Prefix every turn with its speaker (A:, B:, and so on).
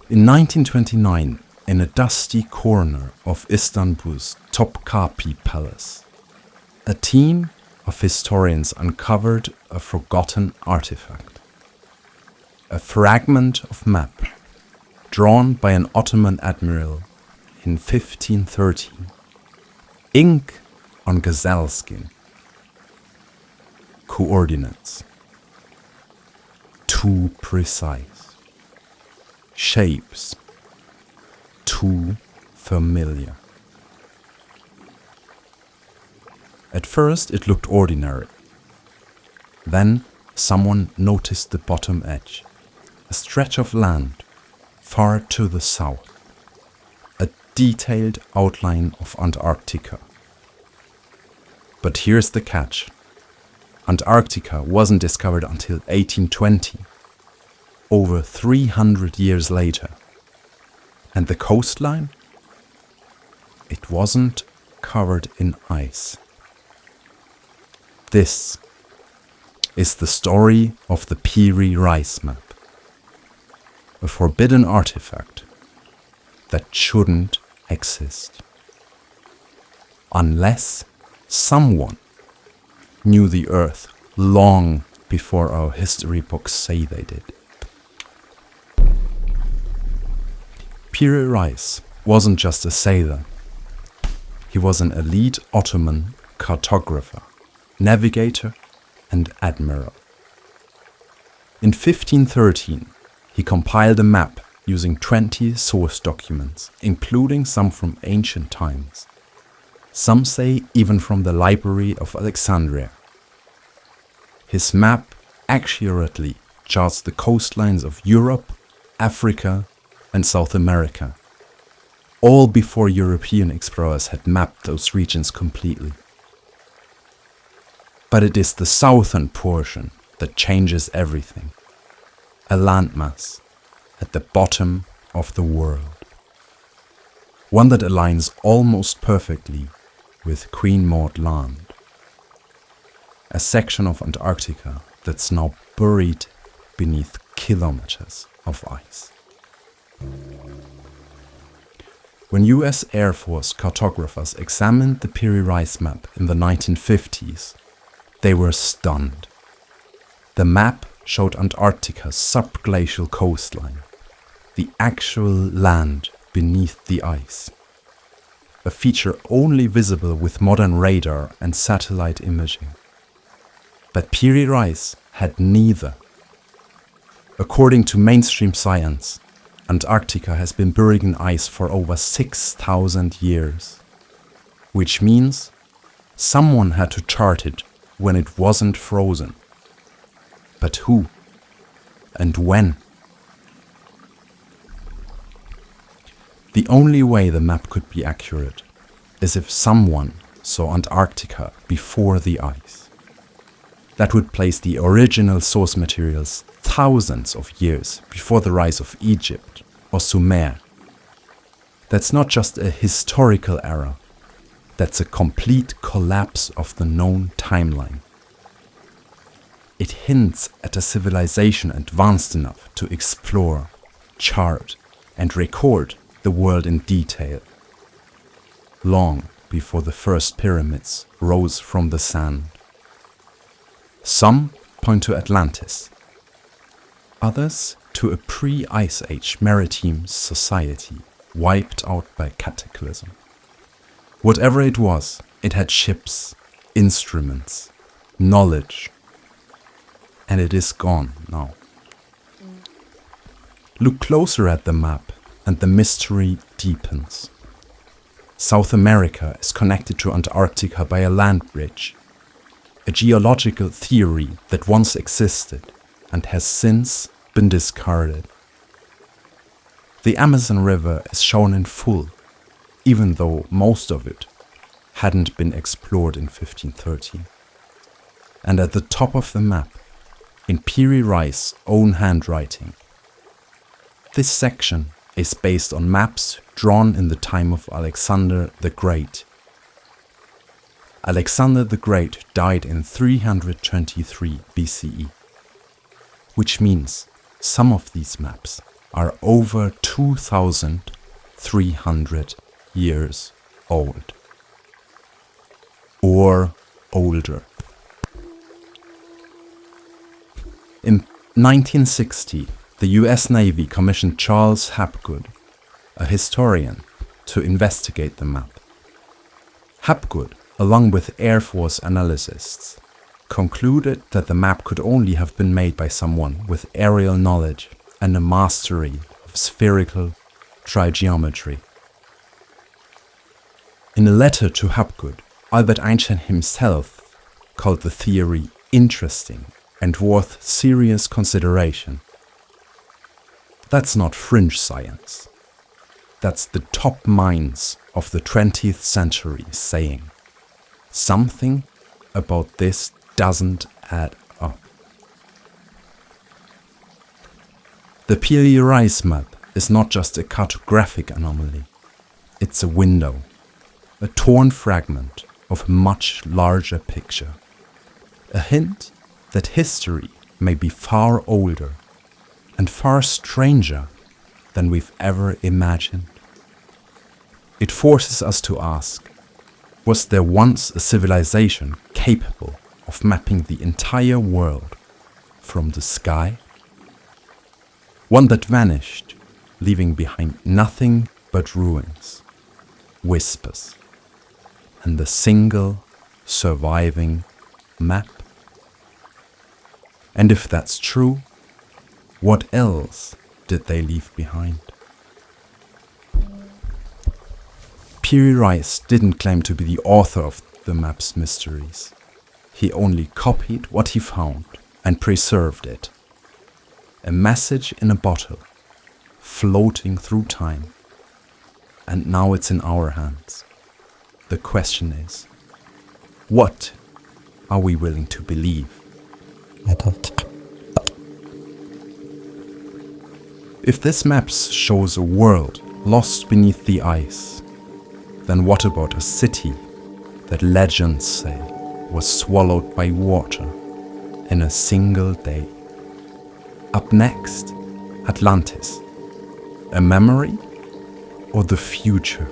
A: In 1929, in a dusty corner of Istanbul's Topkapi Palace, a team of historians uncovered a forgotten artifact. A fragment of map drawn by an Ottoman admiral in 1513. Ink on gazelle skin. Coordinates. Too precise. Shapes. Too familiar. At first it looked ordinary. Then someone noticed the bottom edge, a stretch of land far to the south, a detailed outline of Antarctica. But here's the catch. Antarctica wasn't discovered until 1820, over 300 years later. And the coastline? It wasn't covered in ice. This is the story of the Piri Reis Map, a forbidden artifact that shouldn't exist. Unless someone knew the Earth long before our history books say they did. Piri Reis wasn't just a sailor. He was an elite Ottoman cartographer, navigator and admiral. In 1513, he compiled a map using 20 source documents, including some from ancient times. Some say even from the Library of Alexandria. His map accurately charts the coastlines of Europe, Africa, and South America, all before European explorers had mapped those regions completely. But it is the southern portion that changes everything. A landmass at the bottom of the world. One that aligns almost perfectly with Queen Maud Land. A section of Antarctica that's now buried beneath kilometers of ice. When US Air Force cartographers examined the Piri Reis map in the 1950s, they were stunned. The map showed Antarctica's subglacial coastline, the actual land beneath the ice. A feature only visible with modern radar and satellite imaging. But Piri Reis had neither. According to mainstream science, Antarctica has been buried in ice for over 6,000 years, which means someone had to chart it when it wasn't frozen. But who? And when? The only way the map could be accurate is if someone saw Antarctica before the ice. That would place the original source materials thousands of years before the rise of Egypt or Sumer. That's not just a historical error, that's a complete collapse of the known timeline. It hints at a civilization advanced enough to explore, chart, and record the world in detail, long before the first pyramids rose from the sand. Some point to Atlantis, others to a pre-Ice Age maritime society wiped out by cataclysm. Whatever it was, it had ships, instruments, knowledge, and it is gone now. Look closer at the map and the mystery deepens. South America is connected to Antarctica by a land bridge, a geological theory that once existed and has since been discarded. The Amazon River is shown in full, even though most of it hadn't been explored in 1513. And at the top of the map, in Piri Reis' own handwriting, this section is based on maps drawn in the time of Alexander the Great. Alexander the Great died in 323 BCE, which means some of these maps are over 2,300 years old. Or older. In 1960, the US Navy commissioned Charles Hapgood, a historian, to investigate the map. Hapgood, along with Air Force analysts, concluded that the map could only have been made by someone with aerial knowledge and a mastery of spherical trigeometry. In a letter to Hapgood, Albert Einstein himself called the theory interesting and worth serious consideration. That's not fringe science. That's the top minds of the 20th century saying, something about this doesn't add up. The Piri Reis Map is not just a cartographic anomaly. It's a window, a torn fragment of a much larger picture. A hint that history may be far older and far stranger than we've ever imagined. It forces us to ask, was there once a civilization capable of mapping the entire world from the sky? One that vanished, leaving behind nothing but ruins, whispers, and the single surviving map? And if that's true, what else did they leave behind? Piri Reis didn't claim to be the author of the map's mysteries. He only copied what he found and preserved it. A message in a bottle, floating through time. And now it's in our hands. The question is, what are we willing to believe? If this map shows a world lost beneath the ice, then what about a city that legends say was swallowed by water in a single day? Up next, Atlantis. A memory or the future?